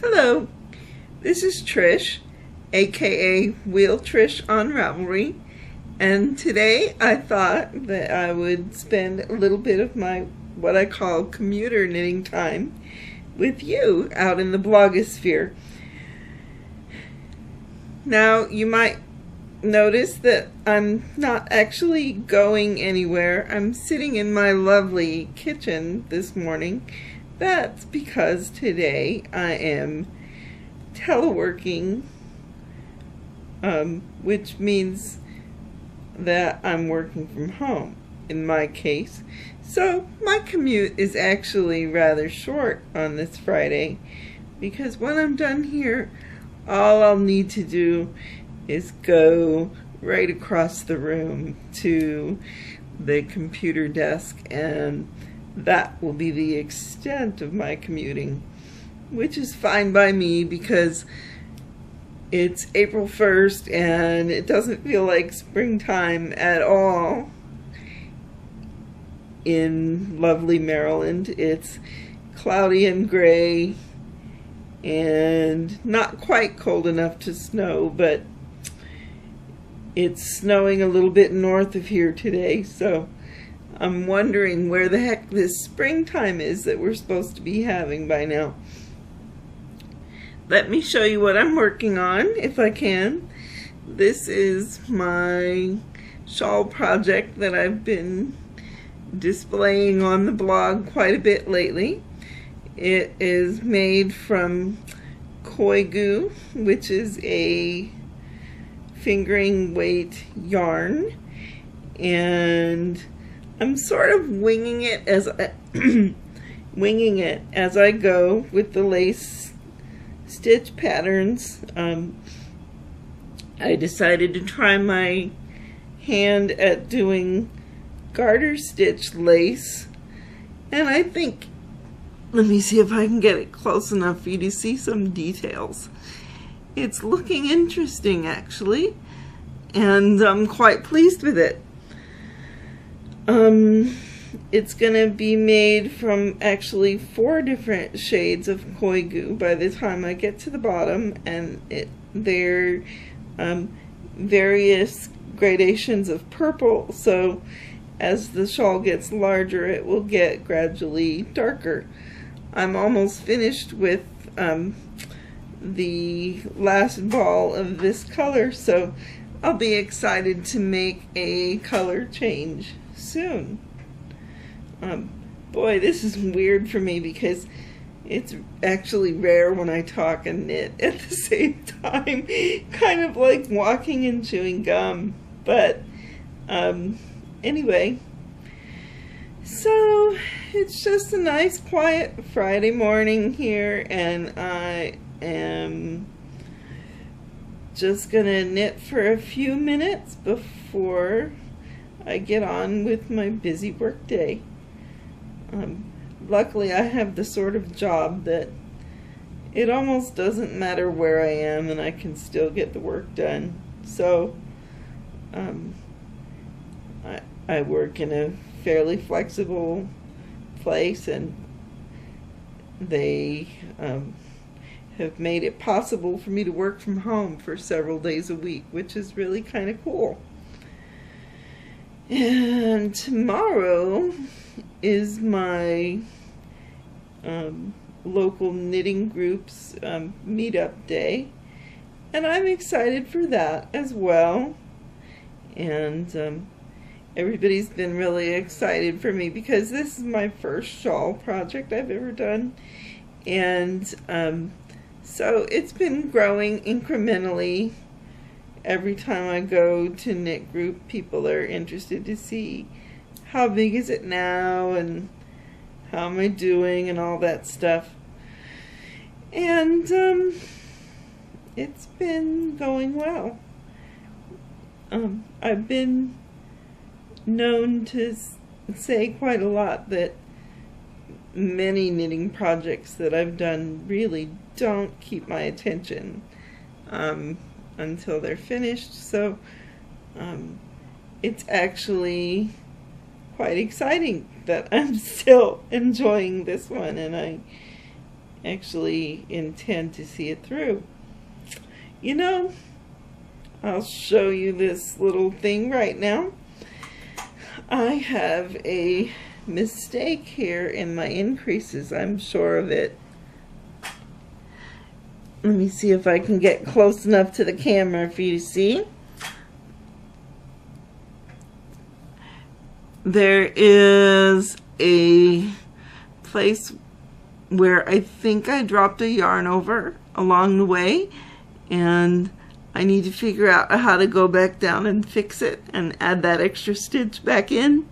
Hello, this is Trish, aka Wheel Trish on Ravelry, and today I thought that I would spend a little bit of my what I call commuter knitting time with you out in the blogosphere. Now you might notice that I'm not actually going anywhere. I'm sitting in my lovely kitchen this morning. That's because today I am teleworking, which means that I'm working from home in my case. So my commute is actually rather short on this Friday, because when I'm done here, all I'll need to do is go right across the room to the computer desk, and that will be the extent of my commuting, which is fine by me because it's April 1st and it doesn't feel like springtime at all in lovely Maryland. It's cloudy and gray and not quite cold enough to snow, but it's snowing a little bit north of here today, so I'm wondering where the heck this springtime is that we're supposed to be having by now. Let me show you what I'm working on, if I can. This is my shawl project that I've been displaying on the blog quite a bit lately. It is made from koi goo, which is a fingering weight yarn, and I'm sort of winging it as I go with the lace stitch patterns. I decided to try my hand at doing garter stitch lace, and I think, let me see if I can get it close enough for you to see some details. It's looking interesting actually, and I'm quite pleased with it. It's gonna be made from actually 4 different shades of koi goo by the time I get to the bottom, and they're various gradations of purple, so as the shawl gets larger it will get gradually darker. I'm almost finished with the last ball of this color, so I'll be excited to make a color change soon. Boy, this is weird for me because it's actually rare when I talk and knit at the same time, kind of like walking and chewing gum. But anyway, so it's just a nice quiet Friday morning here, and I am just gonna knit for a few minutes before I get on with my busy work day. Luckily I have the sort of job that it almost doesn't matter where I am and I can still get the work done. So I work in a fairly flexible place, and they have made it possible for me to work from home for several days a week, which is really kind of cool. And tomorrow is my local knitting group's meetup day, and I'm excited for that as well. And everybody's been really excited for me because this is my first shawl project I've ever done, and so it's been growing incrementally. Every time I go to knit group, people are interested to see how big is it now and how am I doing and all that stuff. And it's been going well. I've been known to say quite a lot that many knitting projects that I've done really don't keep my attention until they're finished, so it's actually quite exciting that I'm still enjoying this one, and I actually intend to see it through. You know, I'll show you this little thing right now. I have a mistake here in my increases, I'm sure of it. Let me see if I can get close enough to the camera for you to see. There is a place where I think I dropped a yarn over along the way, and I need to figure out how to go back down and fix it and add that extra stitch back in.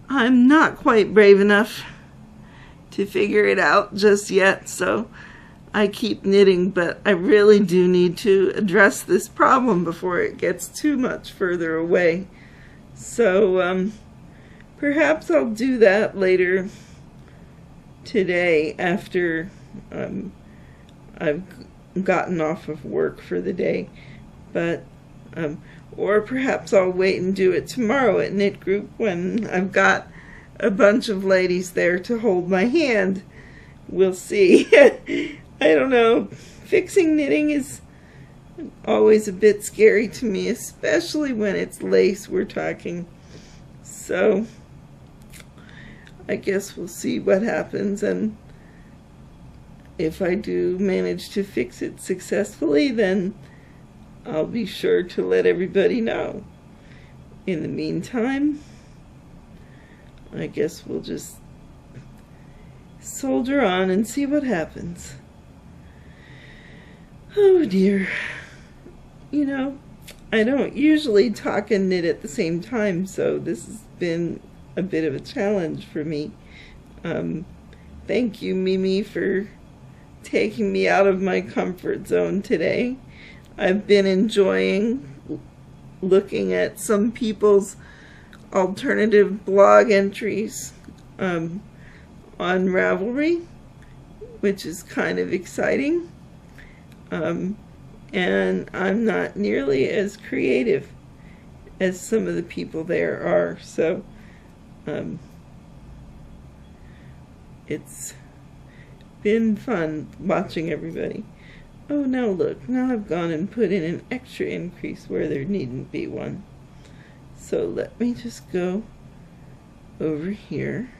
I'm not quite brave enough to figure it out just yet, so I keep knitting, but I really do need to address this problem before it gets too much further away. So perhaps I'll do that later today after I've gotten off of work for the day, but or perhaps I'll wait and do it tomorrow at Knit Group when I've got a bunch of ladies there to hold my hand. We'll see. I don't know. Fixing knitting is always a bit scary to me, especially when it's lace we're talking. So I guess we'll see what happens, and if I do manage to fix it successfully, then I'll be sure to let everybody know. In the meantime, I guess we'll just soldier on and see what happens. Oh dear. You know, I don't usually talk and knit at the same time, so this has been a bit of a challenge for me. Thank you, Mimi, for taking me out of my comfort zone today. I've been enjoying looking at some people's alternative blog entries on Ravelry, which is kind of exciting. And I'm not nearly as creative as some of the people there are, so it's been fun watching everybody. Oh, now look, now I've gone and put in an extra increase where there needn't be one. So let me just go over here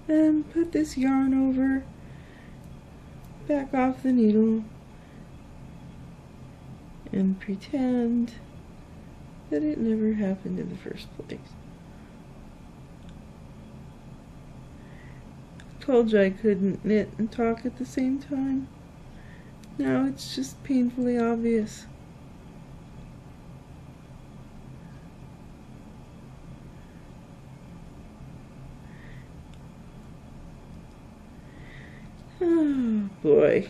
and put this yarn over, back off the needle, and pretend that it never happened in the first place. Told you I couldn't knit and talk at the same time. Now it's just painfully obvious. Oh boy.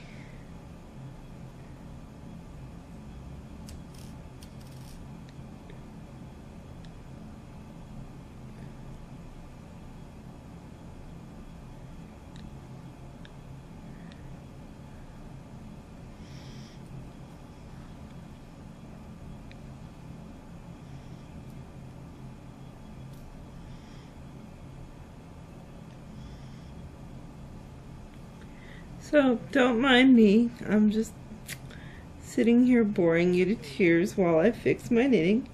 So don't mind me, I'm just sitting here boring you to tears while I fix my knitting.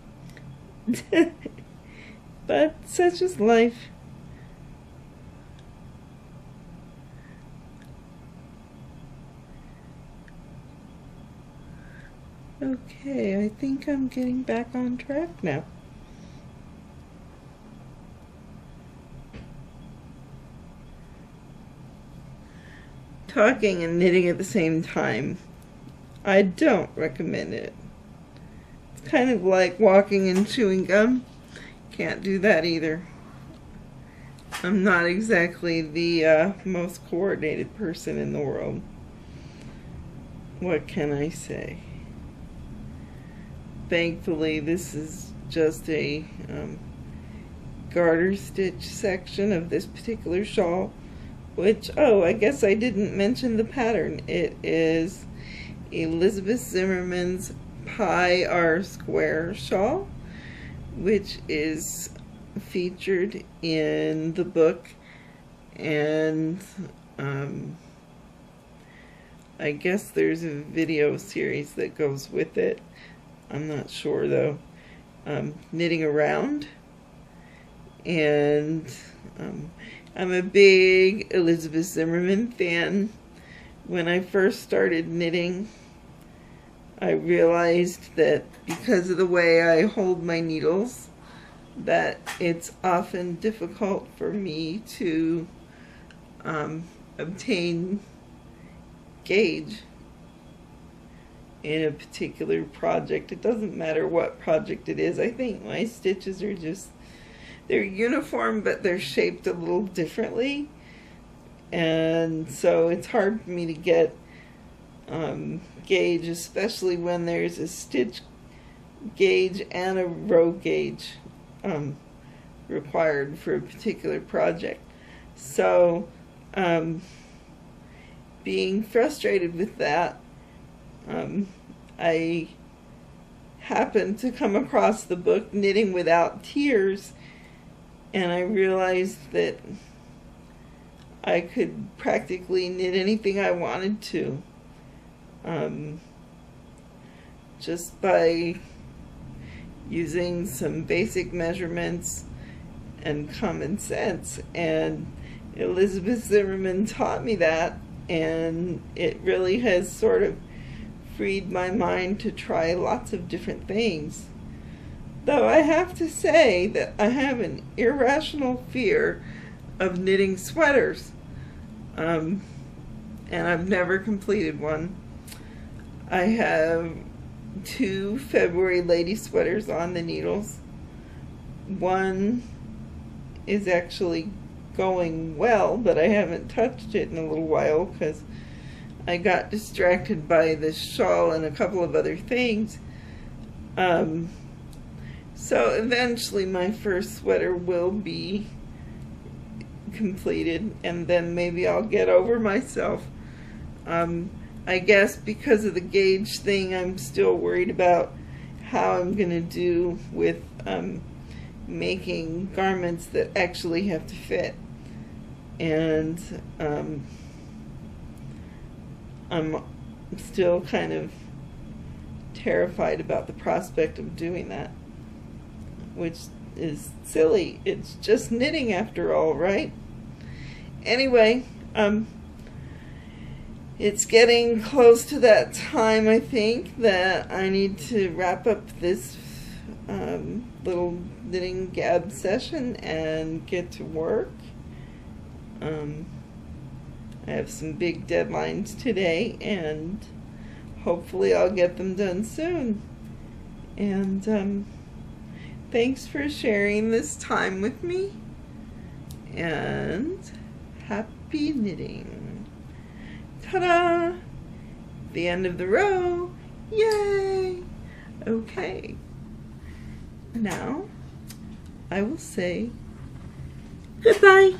But such is life. Okay, I think I'm getting back on track now. Talking and knitting at the same time, I don't recommend it. It's kind of like walking and chewing gum. Can't do that either. I'm not exactly the most coordinated person in the world. What can I say? Thankfully, this is just a garter stitch section of this particular shawl, which, oh, I guess I didn't mention the pattern. It is Elizabeth Zimmerman's Pi R Square shawl, which is featured in the book, and I guess there's a video series that goes with it. I'm not sure though. Knitting Around, and I'm a big Elizabeth Zimmerman fan. When I first started knitting, I realized that because of the way I hold my needles, that it's often difficult for me to obtain gauge in a particular project. It doesn't matter what project it is. I think my stitches are just, they're uniform, but they're shaped a little differently, and so it's hard for me to get gauge, especially when there's a stitch gauge and a row gauge required for a particular project. So being frustrated with that, I happened to come across the book Knitting Without Tears, and I realized that I could practically knit anything I wanted to, just by using some basic measurements and common sense. And Elizabeth Zimmerman taught me that, and it really has sort of freed my mind to try lots of different things. Though I have to say that I have an irrational fear of knitting sweaters, and I've never completed one. I have 2 February lady sweaters on the needles. One is actually going well, but I haven't touched it in a little while because I got distracted by the shawl and a couple of other things. So eventually my first sweater will be completed, and then maybe I'll get over myself. I guess because of the gauge thing, I'm still worried about how I'm going to do with making garments that actually have to fit. And I'm still kind of terrified about the prospect of doing that, which is silly. It's just knitting after all, right? Anyway, it's getting close to that time, I think, that I need to wrap up this little knitting gab session and get to work. I have some big deadlines today, and hopefully I'll get them done soon. And thanks for sharing this time with me, and happy knitting. Ta-da! The end of the row. Yay! Okay. Now I will say goodbye.